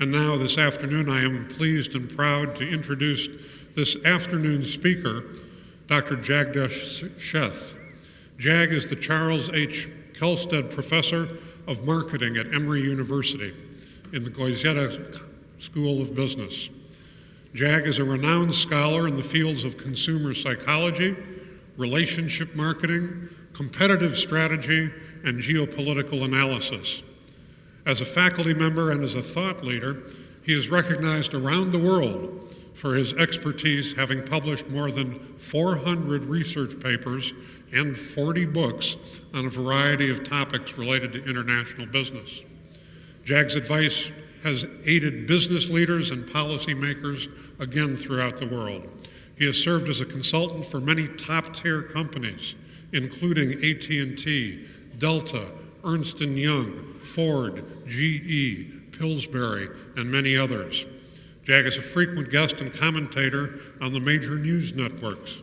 And now, this afternoon, I am pleased and proud to introduce this afternoon's speaker, Dr. Jagdish Sheth. Jag is the Charles H. Kelstead Professor of Marketing at Emory University in the Goizueta School of Business. Jag is a renowned scholar in the fields of consumer psychology, relationship marketing, competitive strategy, and geopolitical analysis. As a faculty member and as a thought leader, he is recognized around the world for his expertise, having published more than 400 research papers and 40 books on a variety of topics related to international business. Jag's advice has aided business leaders and policymakers again throughout the world. He has served as a consultant for many top-tier companies, including AT&T, Delta, Ernst & Young, Ford, GE, Pillsbury, and many others. Jag is a frequent guest and commentator on the major news networks.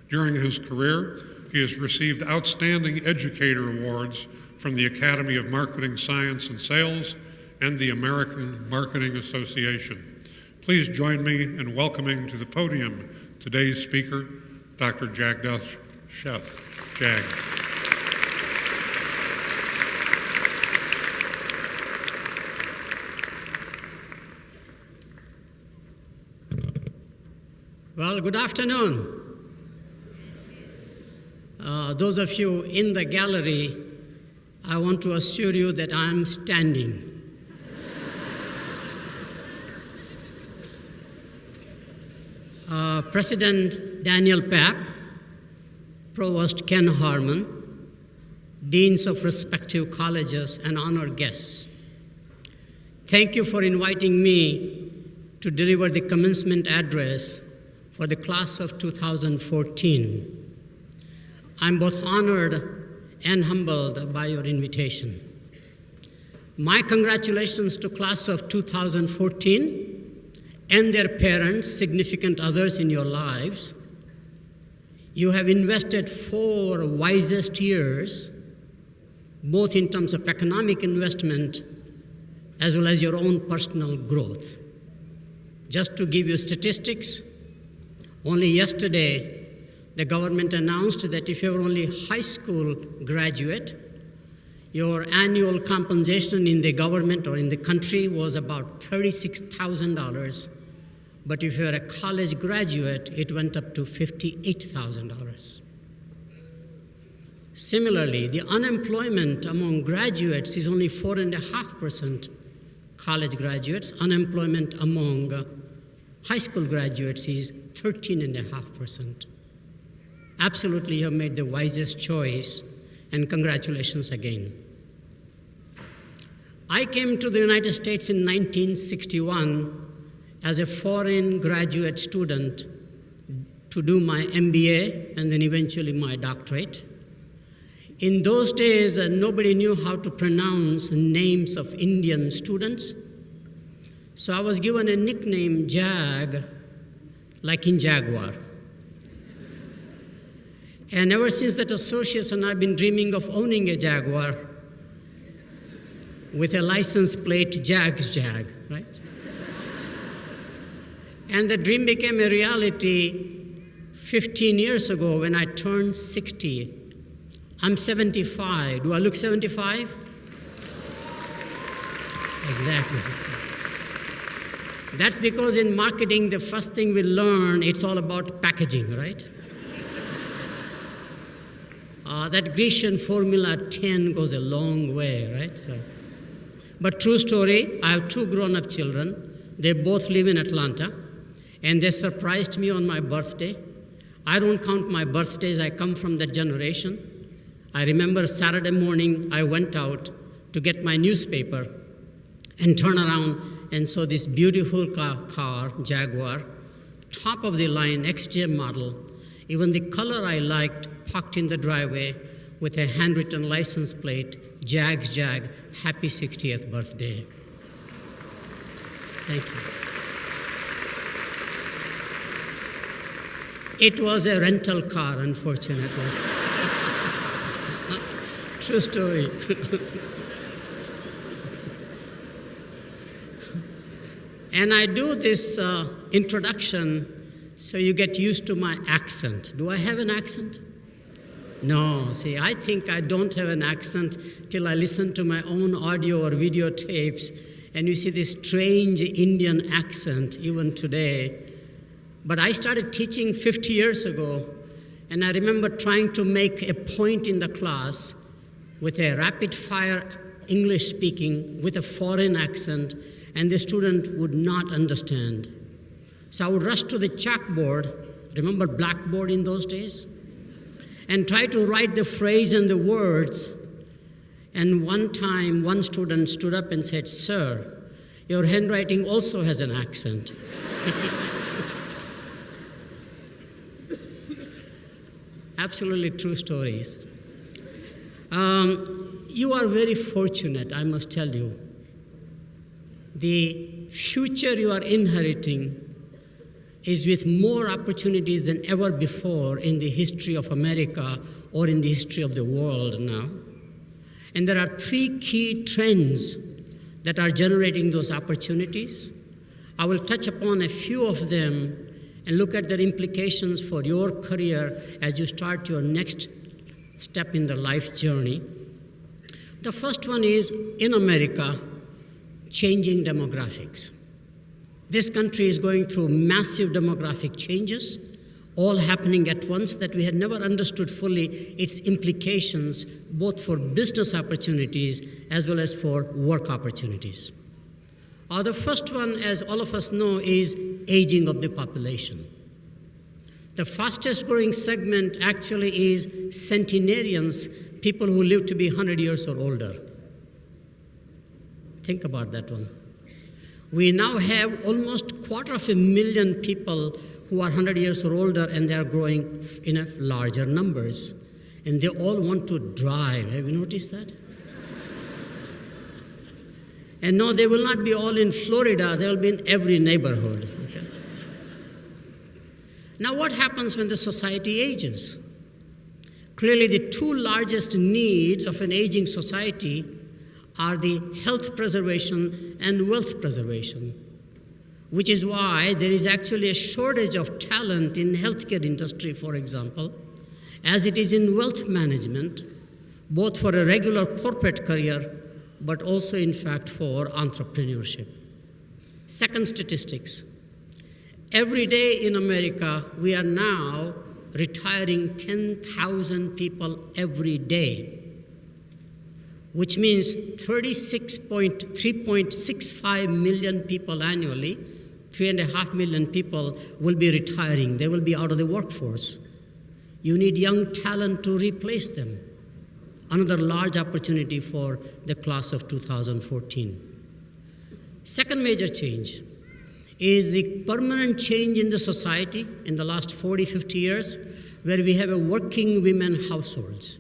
During his career, he has received Outstanding Educator Awards from the Academy of Marketing Science and Sales and the American Marketing Association. Please join me in welcoming to the podium today's speaker, Dr. Jagdish Sheth. Jag. Well, good afternoon. Those of you in the gallery, I want to assure you that I'm standing. President Daniel Papp, Provost Ken Harmon, deans of respective colleges, and honored guests. Thank you for inviting me to deliver the commencement address for the class of 2014. I'm both honored and humbled by your invitation. My congratulations to class of 2014 and their parents, significant others in your lives. You have invested 4 wisest years, both in terms of economic investment as well as your own personal growth. Just to give you statistics, only yesterday, the government announced that if you're only high school graduate, your annual compensation in the government or in the country was about $36,000. But if you're a college graduate, it went up to $58,000. Similarly, the unemployment among graduates is only 4.5% college graduates. Unemployment among high school graduates is 13.5%. Absolutely, you have made the wisest choice, and congratulations again. I came to the United States in 1961 as a foreign graduate student to do my MBA and then eventually my doctorate. In those days, nobody knew how to pronounce names of Indian students. So I was given a nickname, Jag, like in Jaguar. And ever since that association, I've been dreaming of owning a Jaguar with a license plate, Jag's Jag, right? And the dream became a reality 15 years ago when I turned 60. I'm 75. Do I look 75? Exactly. That's because in marketing, the first thing we learn, it's all about packaging, right? That Grecian formula 10 goes a long way, right? But true story, I have 2 grown-up children. They both live in Atlanta, and they surprised me on my birthday. I don't count my birthdays. I come from that generation. I remember Saturday morning, I went out to get my newspaper and turn around and saw this beautiful car, Jaguar, top of the line, XJ model. Even the color I liked, parked in the driveway with a handwritten license plate, Jag's Jag, happy 60th birthday. Thank you. It was a rental car, unfortunately. True story. And I do this introduction so you get used to my accent. Do I have an accent? No, see, I think I don't have an accent till I listen to my own audio or videotapes, and you see this strange Indian accent even today. But I started teaching 50 years ago, and I remember trying to make a point in the class with a rapid-fire English speaking with a foreign accent, and the student would not understand. So I would rush to the chalkboard, remember blackboard in those days? And try to write the phrase and the words. And one time, one student stood up and said, "Sir, your handwriting also has an accent." Absolutely true stories. You are very fortunate, I must tell you. The future you are inheriting is with more opportunities than ever before in the history of America or in the history of the world now. And there are three key trends that are generating those opportunities. I will touch upon a few of them and look at their implications for your career as you start your next step in the life journey. The first one is, in America, changing demographics. This country is going through massive demographic changes, all happening at once, that we had never understood fully its implications, both for business opportunities as well as for work opportunities. The first one, as all of us know, is aging of the population. The fastest growing segment actually is centenarians, people who live to be 100 years or older. Think about that one. We now have almost 250,000 people who are 100 years or older, and they are growing in larger numbers. And they all want to drive. Have you noticed that? And no, they will not be all in Florida. They will be in every neighborhood. Okay? Now, what happens when the society ages? Clearly, the two largest needs of an aging society are the health preservation and wealth preservation, which is why there is actually a shortage of talent in healthcare industry, for example, as it is in wealth management, both for a regular corporate career, but also, in fact, for entrepreneurship. Second, statistics. Every day in America, we are now retiring 10,000 people every day, which means 3.65 million people annually, 3.5 million people will be retiring. They will be out of the workforce. You need young talent to replace them. Another large opportunity for the class of 2014. Second major change is the permanent change in the society in the last 40, 50 years, where we have a working women households.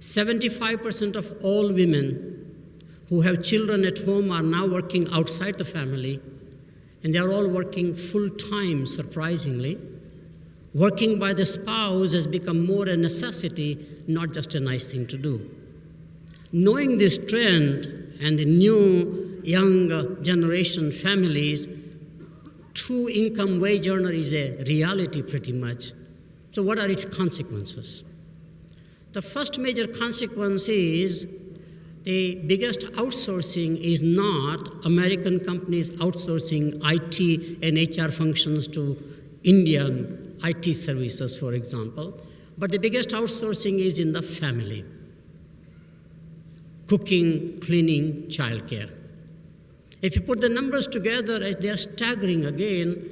75% of all women who have children at home are now working outside the family, and they are all working full-time, surprisingly. Working by the spouse has become more a necessity, not just a nice thing to do. Knowing this trend and the new young generation families, true income wage earner is a reality pretty much. So what are its consequences? The first major consequence is the biggest outsourcing is not American companies outsourcing IT and HR functions to Indian IT services, for example, but the biggest outsourcing is in the family. Cooking, cleaning, childcare. If you put the numbers together, they are staggering again.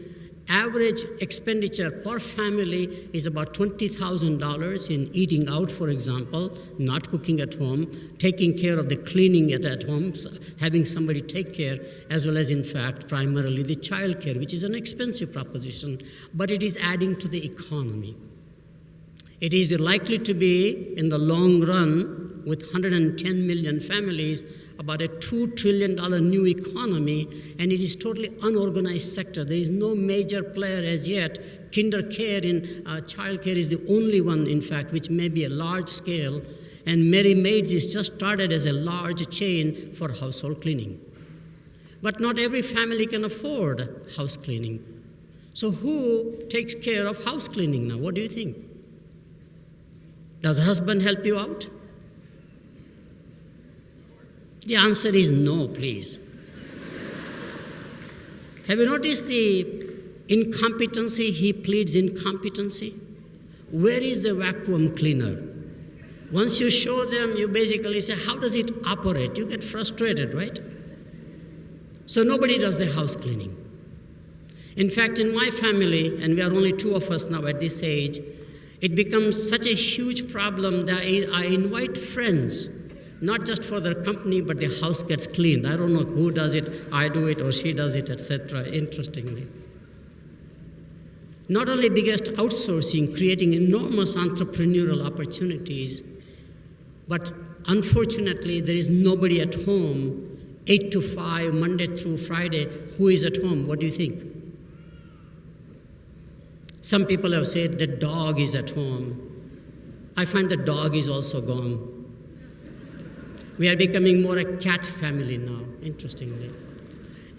Average expenditure per family is about $20,000 in eating out, for example, not cooking at home, taking care of the cleaning at home, having somebody take care, as well as, in fact, primarily the child care, which is an expensive proposition, but it is adding to the economy. It is likely to be, in the long run, with 110 million families, about a $2 trillion new economy, and it is totally unorganized sector. There is no major player as yet. Kinder care in child care is the only one, in fact, which may be a large scale, and Mary Maids is just started as a large chain for household cleaning. But not every family can afford house cleaning. So who takes care of house cleaning now? What do you think? Does husband help you out? The answer is no, please. Have you noticed the incompetency? He pleads incompetency. Where is the vacuum cleaner? Once you show them, you basically say, how does it operate? You get frustrated, right? So nobody does the house cleaning. In fact, in my family, and we are only 2 of us now at this age, it becomes such a huge problem that I invite friends, not just for their company, but the house gets cleaned. I don't know who does it, I do it, or she does it, etc., interestingly. Not only biggest outsourcing, creating enormous entrepreneurial opportunities, but unfortunately, there is nobody at home 8 to 5, Monday through Friday. Who is at home? What do you think? Some people have said the dog is at home. I find the dog is also gone. We are becoming more a cat family now, interestingly.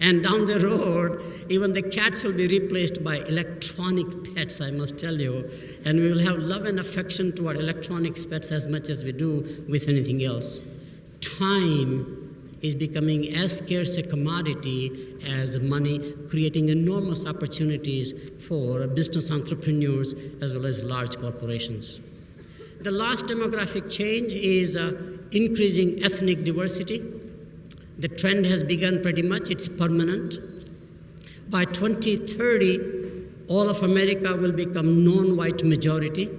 And down the road, even the cats will be replaced by electronic pets, I must tell you. And we will have love and affection toward electronic pets as much as we do with anything else. Time is becoming as scarce a commodity as money, creating enormous opportunities for business entrepreneurs as well as large corporations. The last demographic change is increasing ethnic diversity. The trend has begun pretty much, it's permanent. By 2030, all of America will become non-white majority.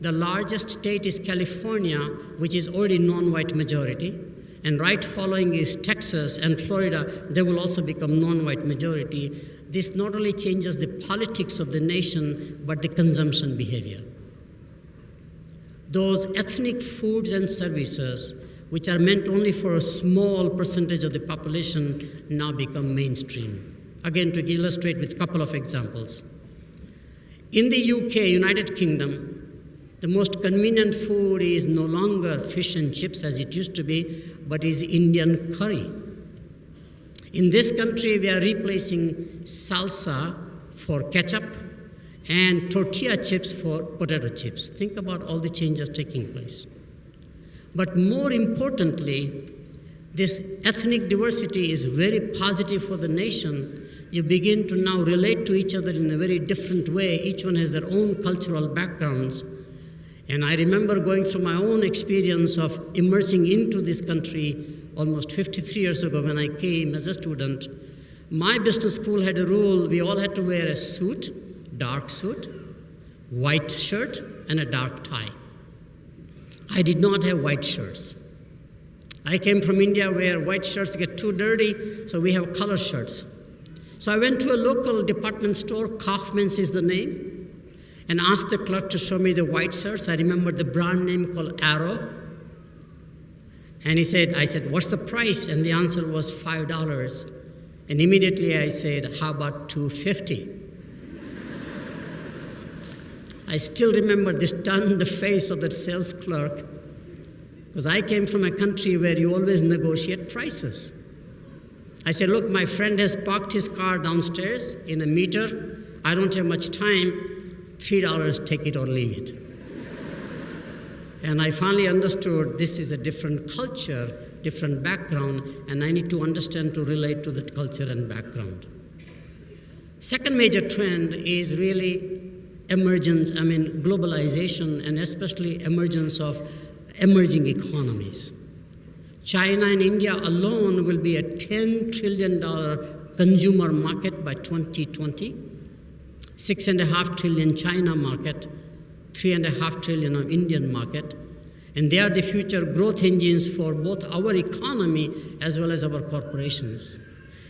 The largest state is California, which is already non-white majority. And right following is Texas and Florida. They will also become non-white majority. This not only changes the politics of the nation, but the consumption behavior. Those ethnic foods and services, which are meant only for a small percentage of the population, now become mainstream. Again, to illustrate with a couple of examples. In the UK, United Kingdom, the most convenient food is no longer fish and chips as it used to be, but is Indian curry. In this country, we are replacing salsa for ketchup and tortilla chips for potato chips. Think about all the changes taking place. But more importantly, this ethnic diversity is very positive for the nation. You begin to now relate to each other in a very different way. Each one has their own cultural backgrounds. And I remember going through my own experience of immersing into this country almost 53 years ago when I came as a student. My business school had a rule, we all had to wear a suit, dark suit, white shirt, and a dark tie. I did not have white shirts. I came from India where white shirts get too dirty, so we have color shirts. So I went to a local department store, Kaufman's is the name, and asked the clerk to show me the white shirts. I remember the brand name called Arrow. And I said, what's the price? And the answer was $5. And immediately I said, how about $2.50? I still remember this stunned the face of that sales clerk, because I came from a country where you always negotiate prices. I said, look, my friend has parked his car downstairs in a meter. I don't have much time. $3, take it or leave it. And I finally understood this is a different culture, different background, and I need to understand to relate to that culture and background. Second major trend is really globalization, and especially emergence of emerging economies. China and India alone will be a $10 trillion consumer market by 2020. $6.5 trillion China market, $3.5 trillion of Indian market, and they are the future growth engines for both our economy as well as our corporations.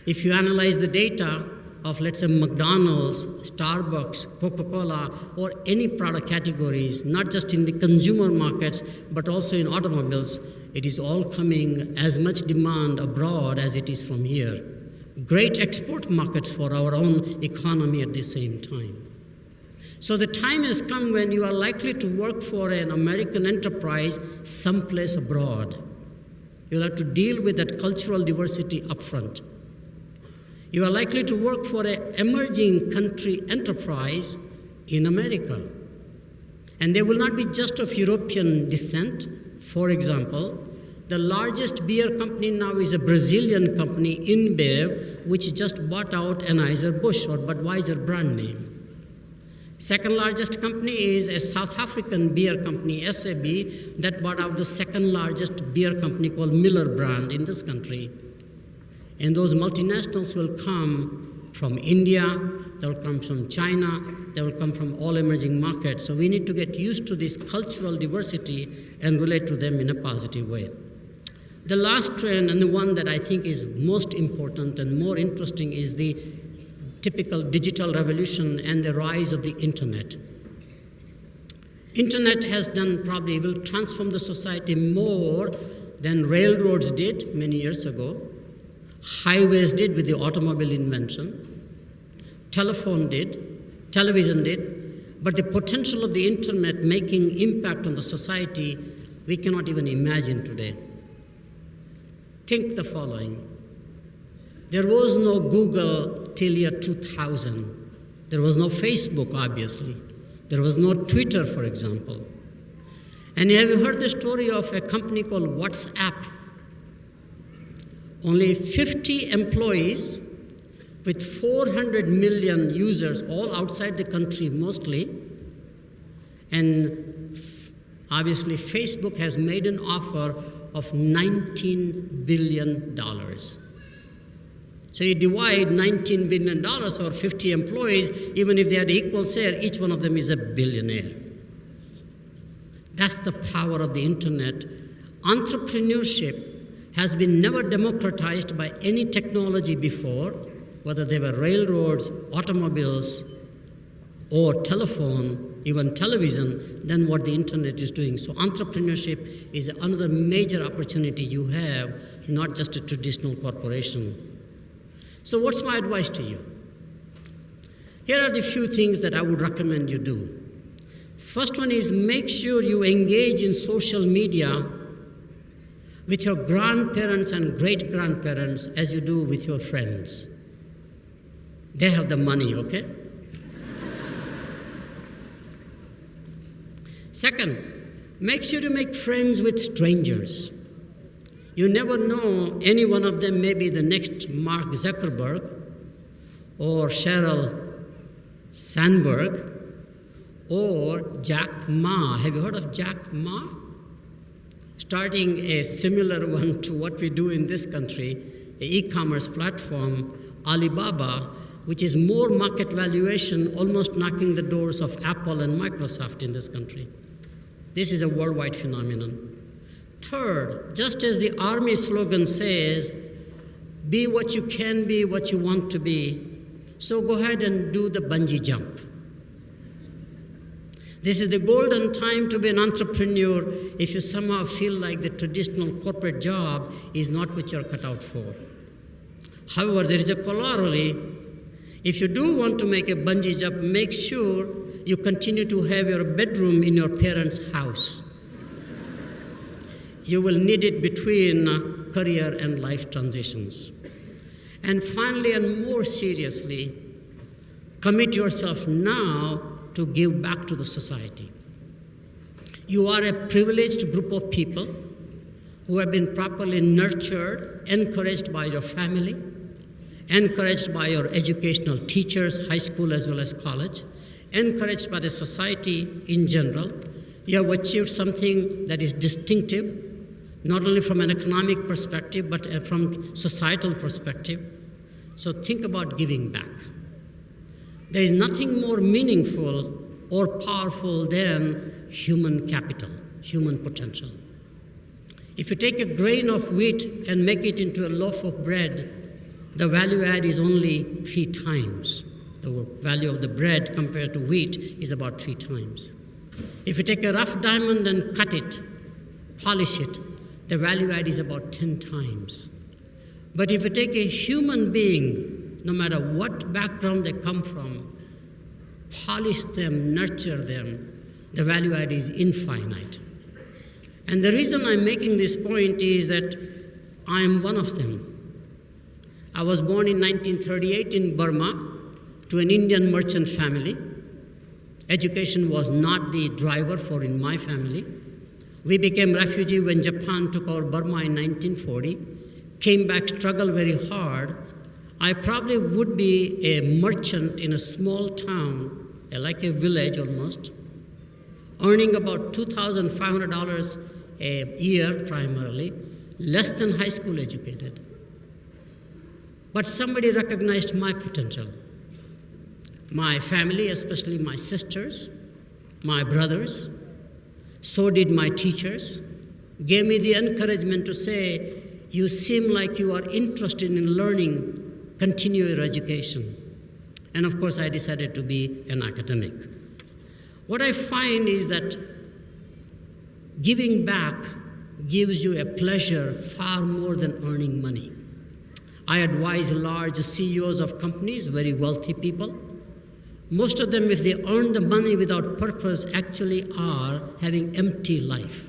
If you analyze the data of, let's say, McDonald's, Starbucks, Coca-Cola, or any product categories, not just in the consumer markets, but also in automobiles, it is all coming as much demand abroad as it is from here. Great export markets for our own economy at the same time. So the time has come when you are likely to work for an American enterprise someplace abroad. You'll have to deal with that cultural diversity upfront. You are likely to work for an emerging country enterprise in America. And they will not be just of European descent. For example, the largest beer company now is a Brazilian company, InBev, which just bought out Anheuser-Busch or Budweiser brand name. Second largest company is a South African beer company, SAB, that bought out the second largest beer company called Miller brand in this country. And those multinationals will come from India, they'll come from China, they will come from all emerging markets. So we need to get used to this cultural diversity and relate to them in a positive way. The last trend, and the one that I think is most important and more interesting, is the typical digital revolution and the rise of the internet. Internet will transform the society more than railroads did many years ago, highways did with the automobile invention, telephone did, television did, but the potential of the internet making impact on the society, we cannot even imagine today. Think the following. There was no Google till year 2000. There was no Facebook, obviously. There was no Twitter, for example. And have you heard the story of a company called WhatsApp? Only 50 employees with 400 million users, all outside the country mostly. And obviously, Facebook has made an offer of $19 billion. So you divide $19 billion or 50 employees, even if they had equal share, each one of them is a billionaire. That's the power of the internet. Entrepreneurship has been never democratized by any technology before, whether they were railroads, automobiles, or telephone, even television, than what the internet is doing. So entrepreneurship is another major opportunity you have, not just a traditional corporation. So what's my advice to you? Here are the few things that I would recommend you do. First one is make sure you engage in social media with your grandparents and great-grandparents as you do with your friends. They have the money, okay? Second, make sure you make friends with strangers. You never know, any one of them may be the next Mark Zuckerberg or Sheryl Sandberg or Jack Ma. Have you heard of Jack Ma? Starting a similar one to what we do in this country, an e-commerce platform, Alibaba, which is more market valuation, almost knocking the doors of Apple and Microsoft in this country. This is a worldwide phenomenon. Third, just as the Army slogan says, be what you can be, what you want to be, so go ahead and do the bungee jump. This is the golden time to be an entrepreneur if you somehow feel like the traditional corporate job is not what you're cut out for. However, there is a corollary. If you do want to make a bungee jump, make sure you continue to have your bedroom in your parents' house. You will need it between career and life transitions. And finally, and more seriously, commit yourself now to give back to the society. You are a privileged group of people who have been properly nurtured, encouraged by your family, encouraged by your educational teachers, high school as well as college, encouraged by the society in general. You have achieved something that is distinctive, not only from an economic perspective, but from societal perspective. So think about giving back. There is nothing more meaningful or powerful than human capital, human potential. If you take a grain of wheat and make it into a loaf of bread, the value add is only 3 times. The value of the bread compared to wheat is about 3 times. If you take a rough diamond and cut it, polish it, the value add is about 10 times. But if you take a human being, no matter what background they come from, polish them, nurture them, the value add is infinite. And the reason I'm making this point is that I'm one of them. I was born in 1938 in Burma to an Indian merchant family. Education was not the driver for in my family. We became refugees when Japan took over Burma in 1940, came back, struggled very hard. I probably would be a merchant in a small town, like a village almost, earning about $2,500 a year primarily, less than high school educated. But somebody recognized my potential. My family, especially my sisters, my brothers, so did my teachers, gave me the encouragement to say, you seem like you are interested in learning, continue your education. And of course, I decided to be an academic. What I find is that giving back gives you a pleasure far more than earning money. I advise large CEOs of companies, very wealthy people. Most of them, if they earn the money without purpose, actually are having empty life.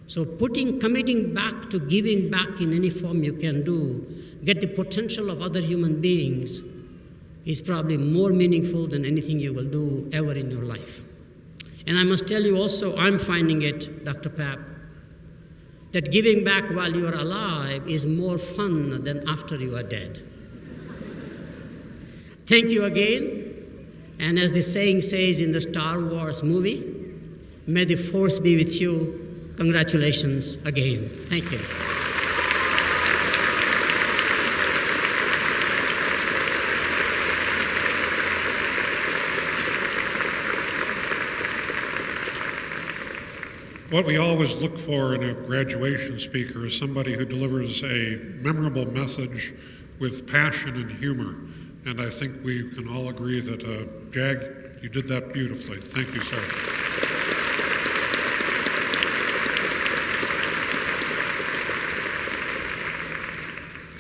So committing back to giving back in any form you can do, get the potential of other human beings, is probably more meaningful than anything you will do ever in your life. And I must tell you also, I'm finding it, Dr. Papp, that giving back while you are alive is more fun than after you are dead. Thank you again, and as the saying says in the Star Wars movie, may the force be with you. Congratulations again. Thank you. What we always look for in a graduation speaker is somebody who delivers a memorable message with passion and humor. And I think we can all agree that, Jag, you did that beautifully. Thank you, sir.